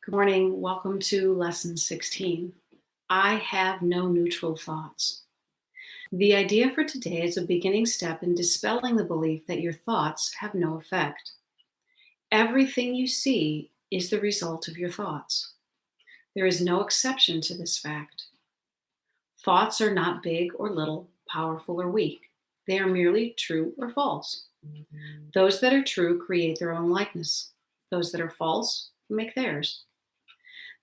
Good morning. Welcome to lesson 16. I have no neutral thoughts. The idea for today is a beginning step in dispelling the belief that your thoughts have no effect. Everything you see is the result of your thoughts. There is no exception to this fact. Thoughts are not big or little, powerful or weak. They are merely true or false. Those that are true create their own likeness. Those that are false make theirs.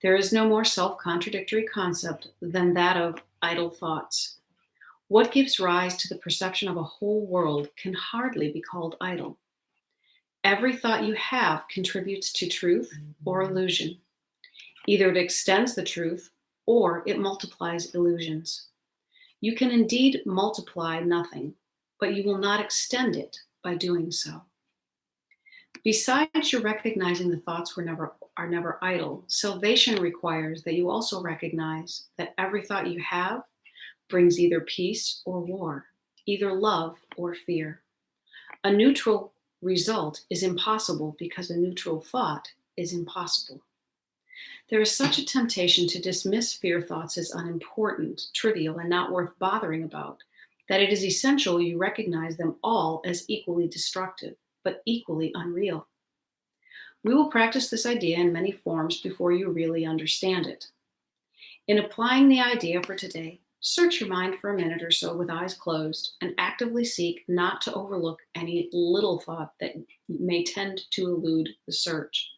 There is no more self-contradictory concept than that of idle thoughts. What gives rise to the perception of a whole world can hardly be called idle. Every thought you have contributes to truth or illusion. Either it extends the truth or it multiplies illusions. You can indeed multiply nothing, but you will not extend it by doing so. Besides your recognizing the thoughts are never idle, salvation requires that you also recognize that every thought you have brings either peace or war, either love or fear. A neutral result is impossible because a neutral thought is impossible. There is such a temptation to dismiss fear thoughts as unimportant, trivial, and not worth bothering about, that it is essential you recognize them all as equally destructive, but equally unreal. We will practice this idea in many forms before you really understand it. In applying the idea for today, search your mind for a minute or so with eyes closed and actively seek not to overlook any little thought that may tend to elude the search.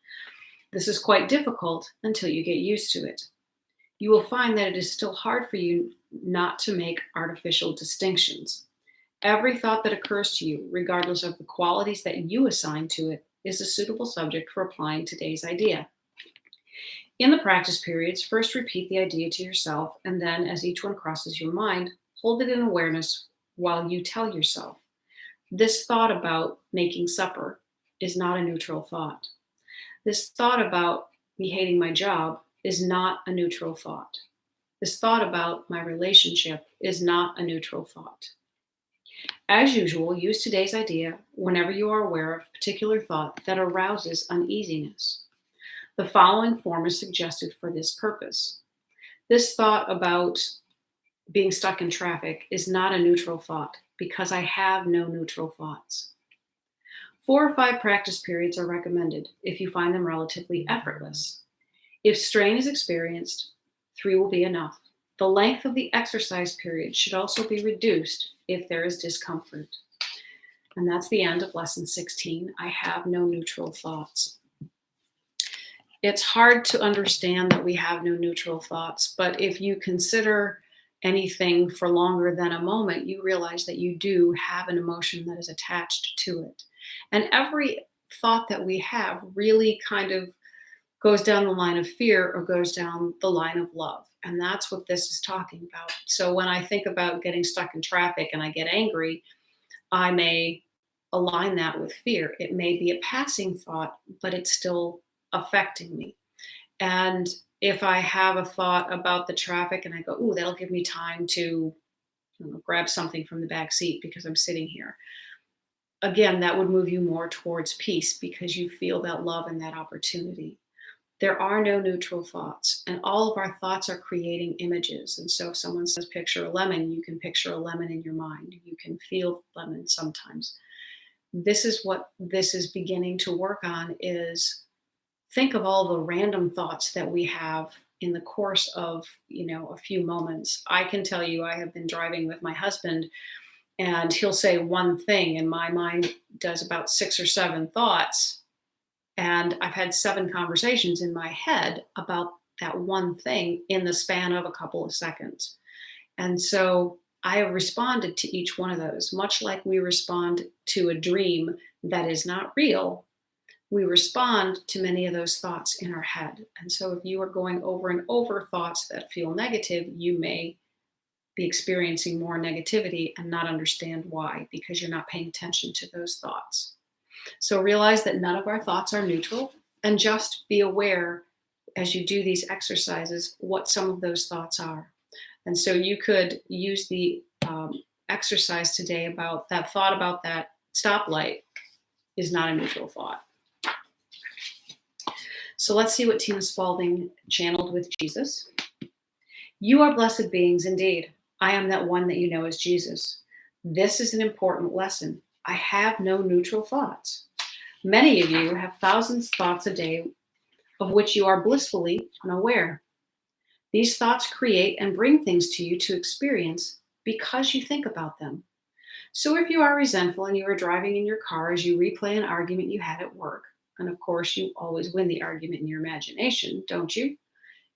This is quite difficult until you get used to it. You will find that it is still hard for you not to make artificial distinctions. Every thought that occurs to you, regardless of the qualities that you assign to it, is a suitable subject for applying today's idea. In the practice periods, first repeat the idea to yourself, and then, as each one crosses your mind, hold it in awareness while you tell yourself, this thought about making supper is not a neutral thought. This thought about me hating my job is not a neutral thought. This thought about my relationship is not a neutral thought. As usual, use today's idea whenever you are aware of a particular thought that arouses uneasiness. The following form is suggested for this purpose. This thought about being stuck in traffic is not a neutral thought because I have no neutral thoughts. 4 or 5 practice periods are recommended if you find them relatively effortless. If strain is experienced, 3 will be enough. The length of the exercise period should also be reduced if there is discomfort. And that's the end of lesson 16. I have no neutral thoughts. It's hard to understand that we have no neutral thoughts, but if you consider anything for longer than a moment, you realize that you do have an emotion that is attached to it. And every thought that we have really kind of goes down the line of fear or goes down the line of love. And that's what this is talking about. So when I think about getting stuck in traffic and I get angry, I may align that with fear. It may be a passing thought, but it's still affecting me. And if I have a thought about the traffic and I go, ooh, that'll give me time to grab something from the back seat because I'm sitting here. Again, that would move you more towards peace because you feel that love and that opportunity. There are no neutral thoughts, and all of our thoughts are creating images. And so if someone says picture a lemon, you can picture a lemon in your mind. You can feel lemon sometimes. This is what this is beginning to work on, is think of all the random thoughts that we have in the course of, a few moments. I can tell you, I have been driving with my husband and he'll say one thing and my mind does about 6 or 7 thoughts. And I've had 7 conversations in my head about that one thing in the span of a couple of seconds. And so I have responded to each one of those, much like we respond to a dream that is not real. We respond to many of those thoughts in our head. And so if you are going over and over thoughts that feel negative, you may be experiencing more negativity and not understand why, because you're not paying attention to those thoughts. So realize that none of our thoughts are neutral, and just be aware as you do these exercises what some of those thoughts are. And so you could use the exercise today about that thought about that stoplight is not a neutral thought. So let's see what Tina Spalding channeled with Jesus. You are blessed beings indeed. I am that one that you know as Jesus. This is an important lesson. I have no neutral thoughts. Many of you have thousands of thoughts a day of which you are blissfully unaware. These thoughts create and bring things to you to experience because you think about them. So if you are resentful and you are driving in your car as you replay an argument you had at work, and of course you always win the argument in your imagination, don't you?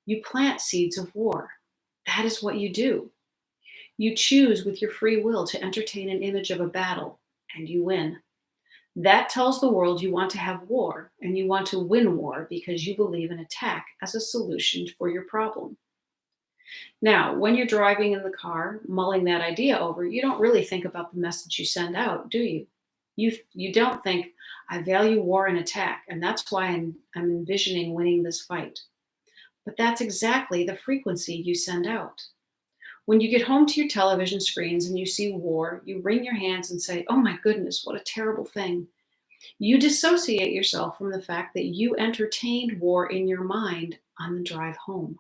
You plant seeds of war. That is what you do. You choose with your free will to entertain an image of a battle, and you win. That tells the world you want to have war and you want to win war because you believe in attack as a solution for your problem. Now, when you're driving in the car, mulling that idea over, you don't really think about the message you send out, do you? You don't think, I value war and attack, and that's why I'm envisioning winning this fight. But that's exactly the frequency you send out. When you get home to your television screens and you see war, you wring your hands and say, oh my goodness, what a terrible thing. You dissociate yourself from the fact that you entertained war in your mind on the drive home.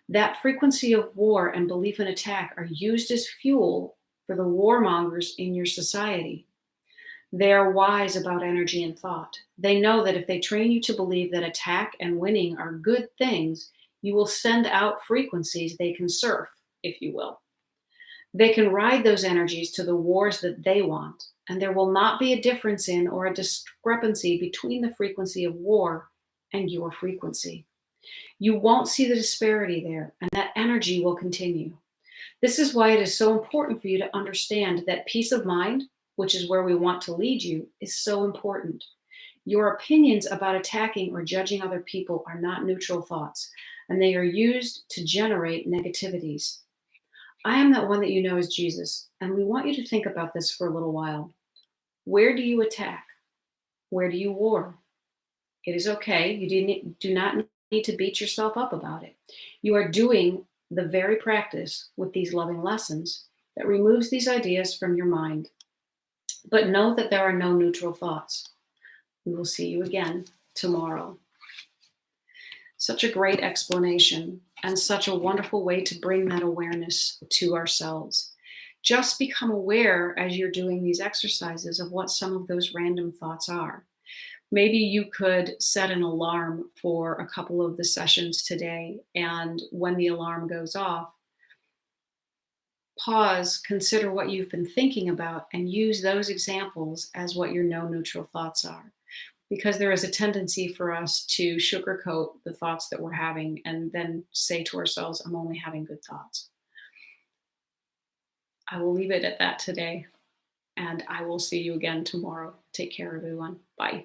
That frequency of war and belief in attack are used as fuel for the warmongers in your society. They are wise about energy and thought. They know that if they train you to believe that attack and winning are good things, you will send out frequencies they can surf, if you will. They can ride those energies to the wars that they want, and there will not be a difference in or a discrepancy between the frequency of war and your frequency. You won't see the disparity there, and that energy will continue. This is why it is so important for you to understand that peace of mind, which is where we want to lead you, is so important. Your opinions about attacking or judging other people are not neutral thoughts, and they are used to generate negativities. I am that one that you know as Jesus, and we want you to think about this for a little while. Where do you attack? Where do you war? It is okay. You do not need to beat yourself up about it. You are doing the very practice with these loving lessons that removes these ideas from your mind. But know that there are no neutral thoughts. We will see you again tomorrow. Such a great explanation and such a wonderful way to bring that awareness to ourselves. Just become aware as you're doing these exercises of what some of those random thoughts are. Maybe you could set an alarm for a couple of the sessions today, and when the alarm goes off, pause, consider what you've been thinking about, and use those examples as what your no neutral thoughts are. Because there is a tendency for us to sugarcoat the thoughts that we're having and then say to ourselves, I'm only having good thoughts. I will leave it at that today, and I will see you again tomorrow. Take care, everyone. Bye.